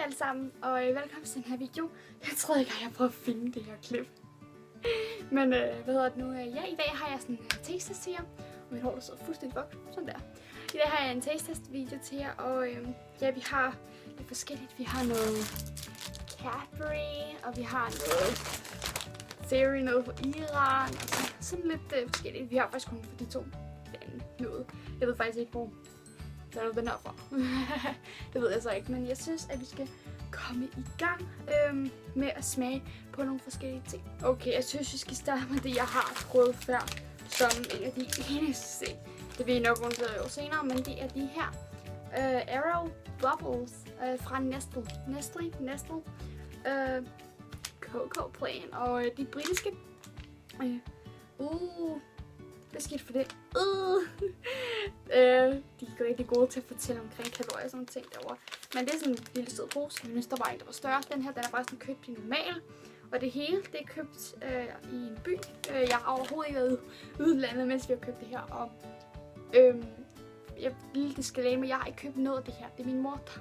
alle sammen, og velkommen til den her video. Jeg tror ikke, at jeg prøver at finde det her klip. Men hvad hedder det nu? Ja, i dag har jeg sådan en taste-test til jer. Og mit hår der sidder fuldstændig fucked. Sådan der. I dag har jeg en taste-test video til jer, og ja, vi har lidt forskelligt. Vi har noget Cadbury, og vi har noget Theory, noget fra Iran, og sådan lidt forskelligt. Vi har faktisk kun for de to lande noget. Jeg ved faktisk ikke, hvor den er fra. Det ved jeg så ikke, men jeg synes, at vi skal komme i gang med at smage på nogle forskellige ting. Okay, jeg synes, vi skal starte med det, jeg har prøvet før, som en af de eneste ting. Det vil I nok undersøge senere, men det er de her Arrow Bubbles fra Nestle Cocoa Plain, og de britiske. Det er skidt for det. De er rigtig gode til at fortælle omkring kalorier og sådan ting derovre. Men det er sådan en lille sød pose. Jeg synes, der var en, der var større. Den her, den er faktisk købt i normal. Og det hele, det er købt i en by. Jeg har overhovedet ikke været udlandet, mens vi har købt det her. Og jeg vil disclaimer, jeg har ikke købt noget af det her. Det er min mor, der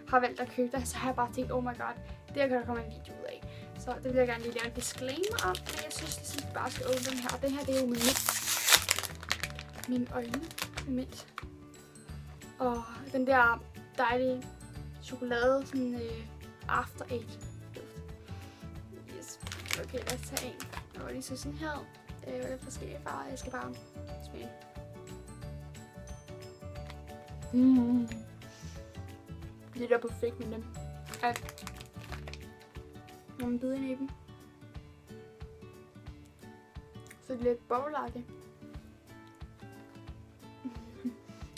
har valgt at købe det. Så har jeg bare tænkt, oh my god, det her kan der komme en video ud af. Så det vil jeg gerne lige lave en disclaimer om. Men jeg synes ligesom, vi bare skal åbne den her. Og den her, det er jo mine øjne med mint. Og den der dejlige chokolade, sådan after eight duft. Yes. Okay, lad os tage en. Og lige så sådan her. Det er forskellige farver. Jeg skal bare smage. Det er perfekt med dem. Når man bider ind i dem. Så det er lidt bobleagtigt.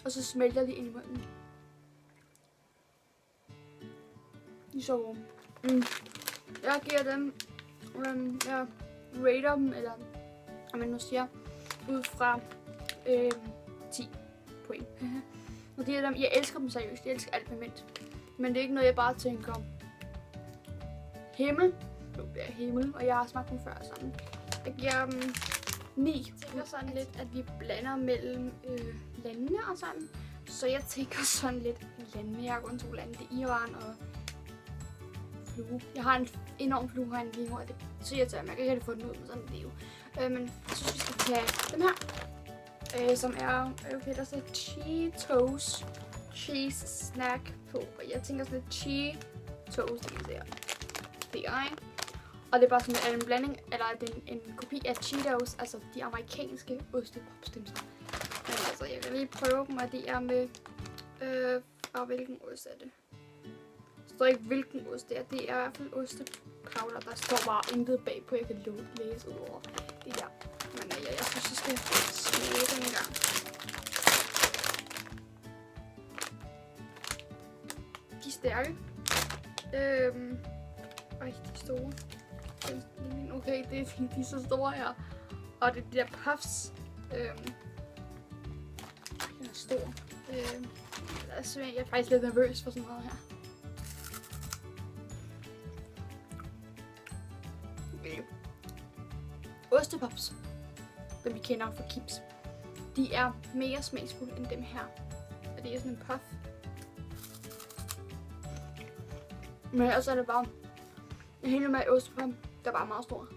Og så smelter de ind i munden. De er så gode. Jeg giver dem, jeg rater dem, eller hvad man nu siger, ud fra 10 point. Og de er dem, jeg elsker dem seriøst, jeg elsker alt med mint. Men det er ikke noget, jeg bare tænker himmel. Nu bliver jeg himmel, og jeg har smagt dem før sådan. Jeg giver dem 9. Jeg tænker sådan lidt, at vi blander mellem landene og sådan. Så jeg tænker sådan lidt landene. Jeg har kun 2 lande. Det er Iran og flue. Jeg har en enorm flueregn lige nu af det. Så jeg kan ikke rigtig få den ud med sådan en video. Men jeg synes, vi skal tage den her. Som er, okay, der står Cheetos cheese snack på. Og jeg tænker sådan lidt Cheetos, det kan I se her. Det er, ikke? Og det er bare sådan en blanding, eller det er en kopi af Cheetos, altså de amerikanske ostepopstimser. Men altså, jeg kan lige prøve dem, og det er med, fra hvilken ost er det? Der står ikke hvilken ost det er, det er i hvert fald ostepowder, der står bare intet bagpå, jeg kan læse ud over det her. Men ja, jeg synes, jeg skal smage den en gang. De er stærke. Ej, de er store. Okay, de er så store her. Og det er de der puffs. Den er stor. Jeg er faktisk lidt nervøs for sådan noget her. Okay. Ostepops, dem vi kender fra Kips, de er mere smagsfulde end dem her. Og det er sådan en puff. Men ellers er det bare en helt normal ostepop, der er bare meget stor.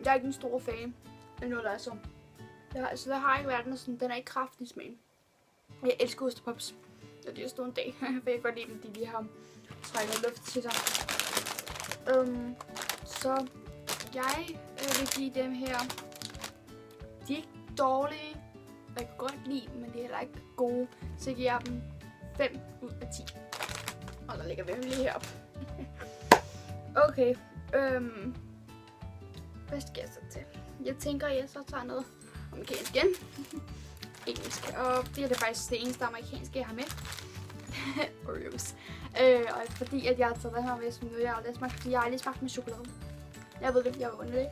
Jeg er ikke en stor fan af noget, der er så. Der har ikke været sådan, den er ikke kraftig i smagen. Jeg elsker ostepops, og de er stor en dag, for jeg kan godt lide dem, de har trækket luft til sig. Så jeg vil give dem her. De er ikke dårlige, og jeg kan godt lide dem, men de er heller ikke gode. Så jeg giver dem 5 ud af 10. Og der ligger vi lige heroppe. Okay, hvad skal jeg så til? Jeg tænker, at jeg så tager noget amerikansk igen. Engelsk, og det er det faktisk det eneste amerikanske, jeg har med. Oreos. Og fordi at jeg har taget den her med, som jeg har lige smagt med chokolade. Jeg ved det, jeg var det. Jeg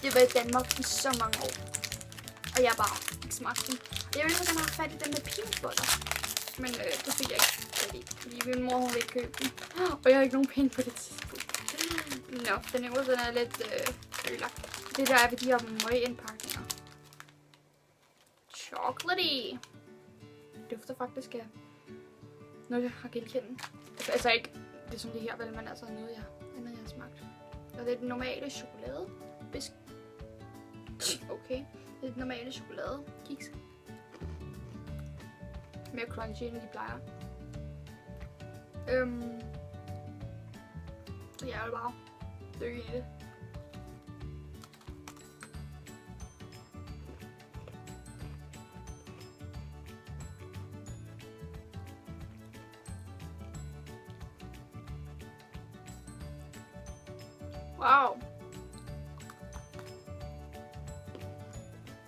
har været i Danmark i så mange år. Og jeg har bare ikke smagt den. Jeg ville så gerne have fat i den med peanut butter. Men det fik jeg ikke. Fordi min mor hun ville købe den. Og jeg har ikke nogen penge på det tidspunkt. Nå, den er lidt ødelagt. Det der er ved de her møgindpakninger. Chocolatey. dufter faktisk af noget, jeg har genkendt. Altså ikke det som det her, vel, men altså noget, jeg har smagt. Og det er den normale chokolade. Okay. Det er den normale chokolade kiks. Mere crunchy, end de plejer. Så jeg vil bare dykke i det. Wow.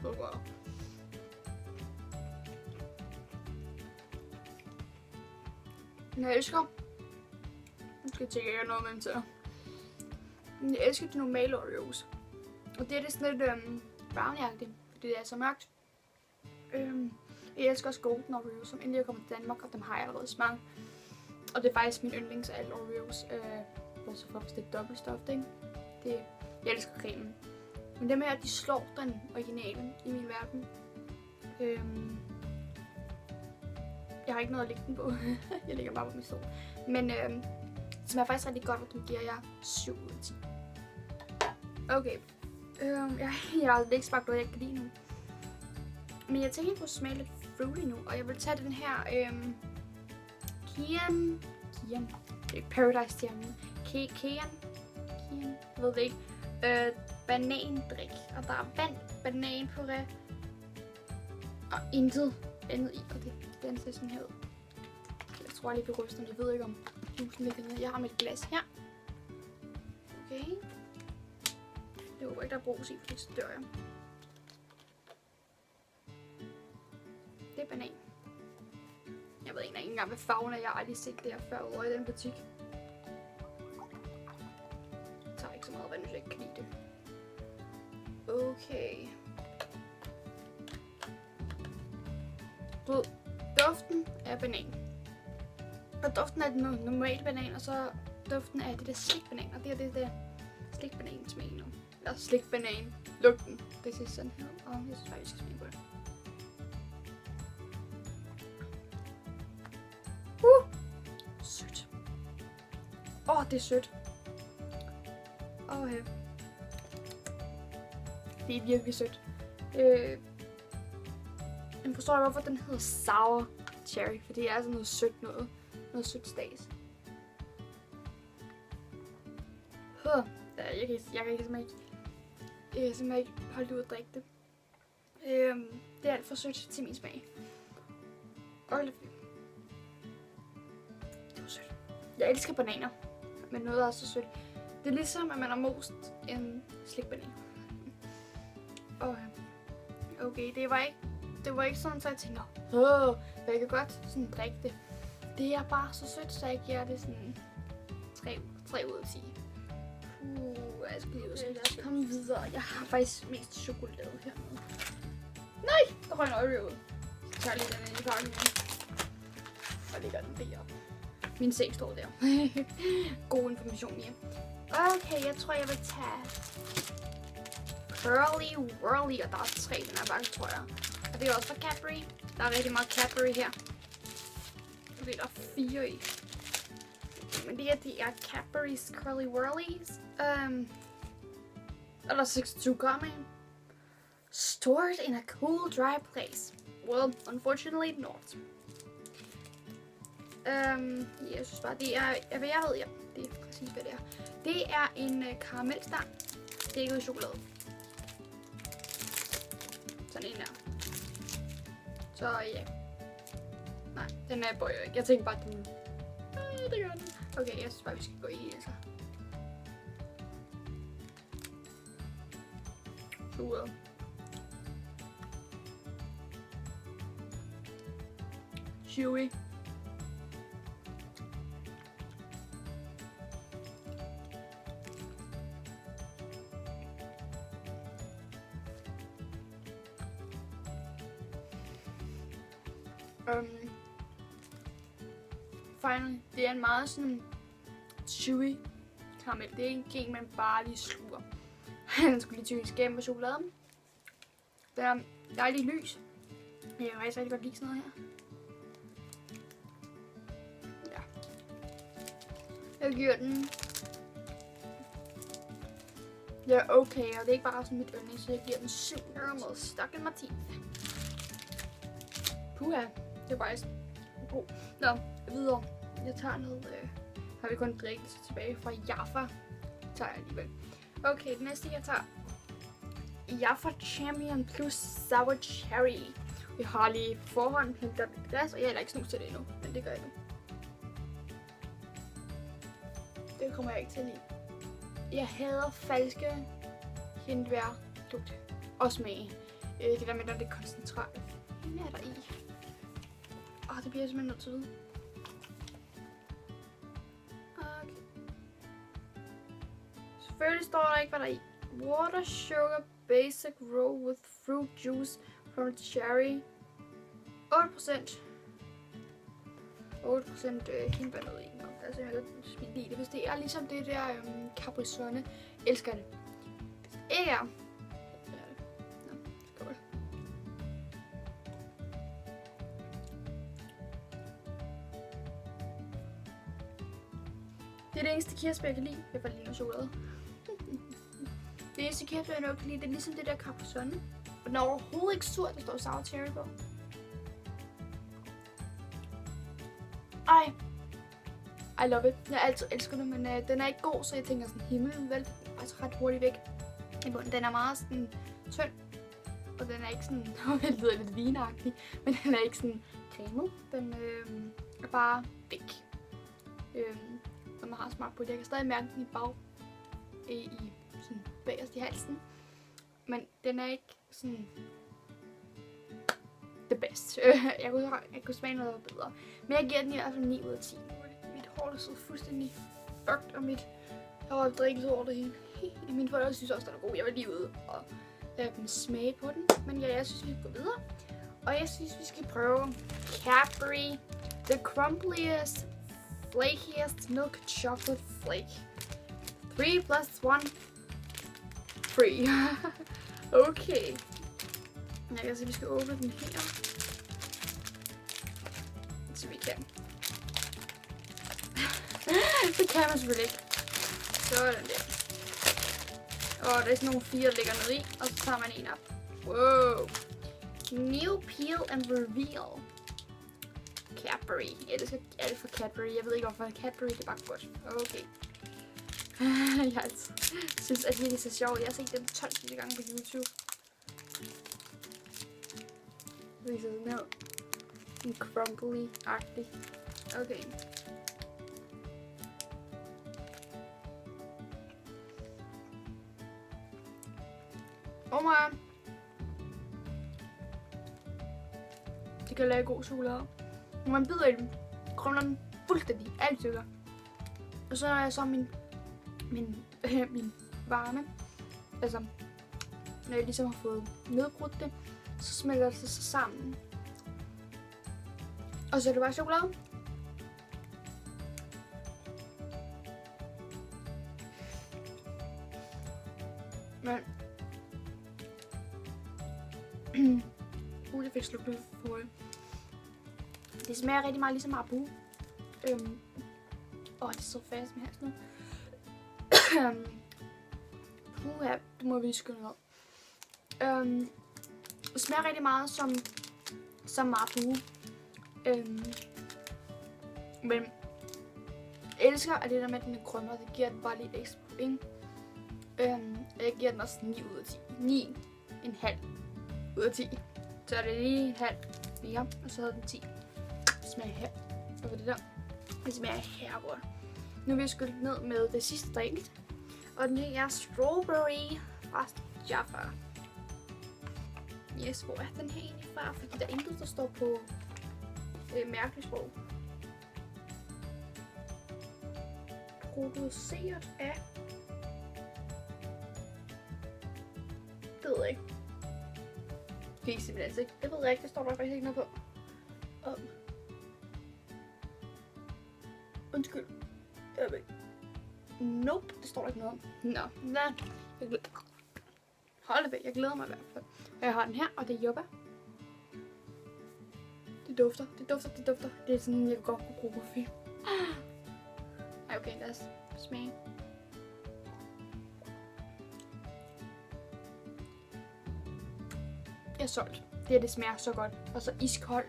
Wow. Jeg elsker. Nu skal jeg tjekke, jeg noget med dem til. Jeg elsker de normale Oreos. Og det er sådan lidt brownie-agtigt, fordi det er så mørkt. Jeg elsker også golden Oreos, som endelig er kommet til Danmark, og dem har jeg allerede smagt. Og det er faktisk min yndlings af alle Oreos. Så for det er dobbeltstoft, ikke? Jeg elsker cremen. Men dem her, de slår den originale i min verden. Jeg har ikke noget at lægge den på. Jeg lægger bare på min stol. Men det smager faktisk rigtig godt, og den giver jeg 7 ud af 10. Okay. Jeg har ikke smagt noget, jeg kan lide nu. Men jeg tænker, at jeg kunne smage lidt fruity nu. Og jeg vil tage den her Kian. Det er Paradise Stjernen. Kian. Jeg ved det ikke. Banandrik. Og der er vand, bananpuré og intet andet i. Og den ser sådan her ud. Jeg tror lige på rysten. Jeg ved ikke om jusen ligger nede. Jeg har mit glas her. Okay. Det håber ikke, der er brug i, for det stør jeg. Det er banan. Jeg ved ikke engang, hvad farven er. Jeg har aldrig set det her før over i den butik. Jeg tager ikke så meget vand, hvis jeg ikke kan lide det. Okay. Duften er banan. Og duften er den normale banan, og så duften er det der slikbanan. Og det er det der slikbanan smagen nu. Eller slikbanan lugten. Det ser sådan her ud, og jeg synes faktisk, vi skal smage på det. Sødt. Det er sødt. Det er virkelig sødt. Jeg forstår ikke, hvorfor den hedder sour cherry, for det er altså noget sødt noget. Noget sødt stads. Jeg kan simpelthen ikke holde ud at drikke det. Det er alt for sødt til min smag. Det var sødt. Jeg elsker bananer, men noget er så sødt. Det er ligesom, at man har most en slikbanan. Okay, det var ikke sådan, så jeg tænkte, jeg kan godt sådan drikke det. Det er bare så sødt, så jeg giver det sådan 3 ud af 10. Jeg skal lige lad os komme videre. Jeg har faktisk mest chokolade hernede. Nej, der røg en Oreo ud. Så tager jeg lige den ind i pakken igen. Og lægger den deroppe. Min seng står der. God information i. Okay, jeg tror, jeg vil tage Curly Whirly, og der er 3 i den her bakke, tror jeg. Og det er også fra Cadbury. Der er rigtig meget Cadbury her. Okay, der er 4 i. Men det er Cadbury's Curly Whirlies. Og der er 26 gram i. Stored in a cool, dry place. Well, unfortunately not. Jeg synes bare, det er, hvad jeg ved, ja. Det er præcis, hvad det er. Det er en karamelstang stikket i chokolade. Sådan en der. Så ja. Nej, den er bøjer ikke. Jeg tænkte bare, den... det gør den. Okay, jeg synes bare, vi skal gå i, altså. Super. Chewy. Finally, det er en meget sådan chewy karamel. Det er ikke en, man bare lige sluger. Den skulle lige tykkes gennem med chokoladen. Den er dejlig lys. Jeg kan faktisk rigtig godt lide sådan noget her. Jeg giver den... Det er okay, og det er ikke bare sådan mit yndling, så jeg giver den 7 med stokken Martin. Puha, det er faktisk god. Nå, videre. Jeg tager noget... har vi kun drikkelse tilbage fra Jaffa. Tager jeg alligevel. Okay, det næste jeg tager... Jaffa Champion plus Sour Cherry. Vi har lige på forhånd hældt op i glas, og jeg er heller ikke snus til det endnu, men det gør jeg nu. Det kommer jeg ikke til lige. Jeg hader falske hindbær lugt og smag. Det der med, når det er koncentrat. Hvad er der i? Det bliver jeg simpelthen nødt til at vide. Okay. Selvfølgelig står der ikke, hvad der er i. Water, sugar, basic, raw with fruit juice from cherry. 8%. 8% hindbær noget i. Altså, jeg kan godt lide det. Hvis det er ligesom det der Capri-Sonne, elsker det. Hvis det ikke er... Skål. Det er det eneste kirsebær, jeg kan lide. Jeg får lige noget chokolade. Det eneste kirsebær, jeg nok kan lide, det er ligesom det der Capri-Sonne. Og den er overhovedet ikke sur, der står sour cherry på. Ej. I love it. Jeg altid elsker det, men den er ikke god, så jeg tænker sådan, himlen vel, altså ret hurtigt væk. Den er meget sådan tynd, og den er ikke sådan, det lyder lidt vinagtig, men den er ikke sådan cremet. Den er bare væk. Når man har smagt på det. Jeg kan stadig mærke den i i sådan bagerst i halsen, men den er ikke sådan the best. Jeg kunne smage noget bedre, men jeg giver den i hvert fald 9 ud af 10. Mit hår er så fuldstændig fucked, og mit hår er drikket over det hele. Mine forældre synes også, den er god. Jeg var lige ude og lade dem smage på den, men ja, jeg synes, vi skal gå videre. Og jeg synes, vi skal prøve Cadbury, the crumbliest, flakiest milk chocolate flake. 3 plus 1 free. Okay. Jeg kan se, at vi skal åbne den her. Så vi kan. Det kan man selvfølgelig ikke. Sådan der. Og der er sådan nogle 4, der ligger nede i. Og så tager man en op. Wow. New peel and reveal. Cadbury. Jeg elsker alt for Cadbury. Jeg ved ikke hvorfor Cadbury, det er bare godt. Okay. Jeg synes, at det er så sjovt. Jeg har set dem 12 gange på YouTube. Det er sådan her. En crumbly-agtig. Okay. Det kan lave god chokolade. Når man bider i den, krumler den fuldstændig alle stykker. Og så er jeg så min varme. Altså, når jeg ligesom har fået nedbrudt det, så smelter det sig sammen. Og så er det bare chokolade. Men jeg fik slukket lidt for højt. Det smager rigtig meget ligesom marabu. Det er så fast med halsen nu. Det må vi lige skynde ned. Det smager rigtig meget som marabu. Men jeg elsker, at det der med, at den er krømmer, det giver den bare lidt ekstra point. Jeg giver den også 9 ud af 10. 9,5 ud af 10. Så er det lige en halv mere, og så havde den 10. Det smager her. Og det der. Det smager her godt. Nu vil jeg skylde ned med det sidste drink. Og den er strawberry fra Jaffa. Yes, hvor er den her egentlig fra? Fordi der er intet, der står på mærkeligt sprog. Produceret af... Det ved jeg ikke. Det er simpelthen ikke. Det ved jeg ikke, det står der faktisk ikke noget på. Undskyld. Jeg ved ikke. Nope, det står der ikke noget om. Nå, hold da væk, jeg glæder mig i hvert fald. Og jeg har den her, og det er jordbær. Det dufter. Det er sådan, jeg godt kunne bruge på film. Ej, okay. Okay, lad os smage. Jeg er solgt. Det smager så godt. Og så iskoldt.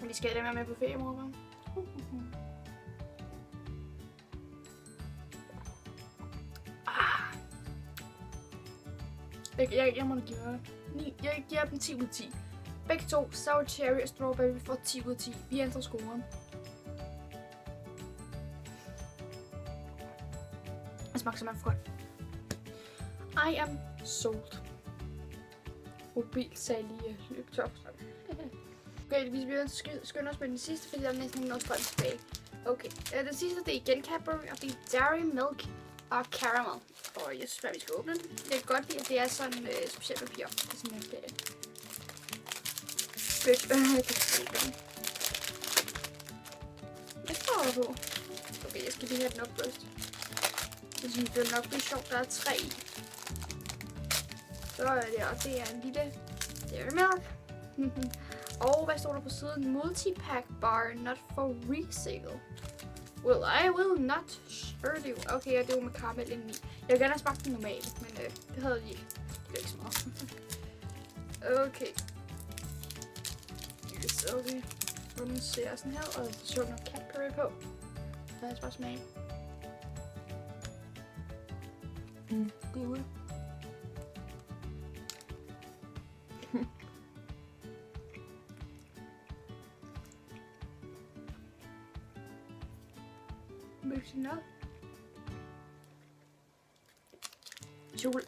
Vi skal have det med på ferie, mor. Jeg må give det 9. Jeg giver dem 10 ud af 10. Begge to, sour cherry og strawberry, får 10 ud af 10. Vi ændrer scoren. Det smager simpelthen for godt. I am sold. Mobilsalg løbetop. Okay, vi bliver skynde os med den sidste, fordi der er næsten ikke noget strøm tilbage. Okay, den sidste det er igen Cadbury, og det er Dairy Milk og Caramel. Og jeg synes bare, vi skal åbne den. Jeg kan godt lide, at det er sådan specielt papir. Det er sådan et stykke. Jeg kan se den. Hvad står der på? Okay, jeg skal lige have den op først. Det synes det er nok lidt sjovt, der er 3 i. Så er det også, det er en lille Dairy Milk. Og hvad står der på siden? Multipack bar not for resale. Well, I will not sure do. Okay, og det var med karamel indeni. Jeg vil gerne have smagt den normalt, men det havde de ikke. Det er ikke så meget. Okay. Yes, okay. Den ser sådan her, og så sjovt noget Cadbury på. Lad os bare smage. God.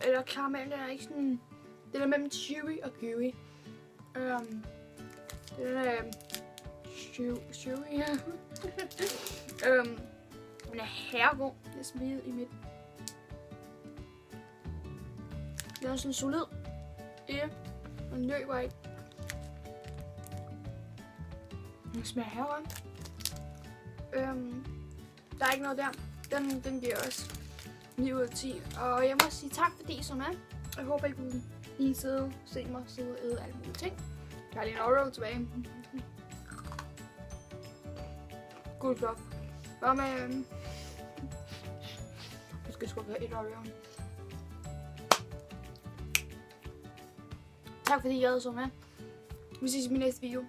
Eller karamel er ikke sådan. Det er mellem chewy og gooey. Det er chewy her. Den er herregod. Det er smidt i midten. Den er sådan solid. Den løber ikke. Den smager herregod. Der er ikke noget der. Den giver også 9 ud af 10. Og jeg må sige tak fordi I så med. Jeg håber I kunne lige se mig sidde og æde alle mulige ting. Jeg har lige en Oreo tilbage. God fluff. Hvad med... Jeg skal sgu have et Oreo. Tak fordi I havde så med. Vi ses i min næste video.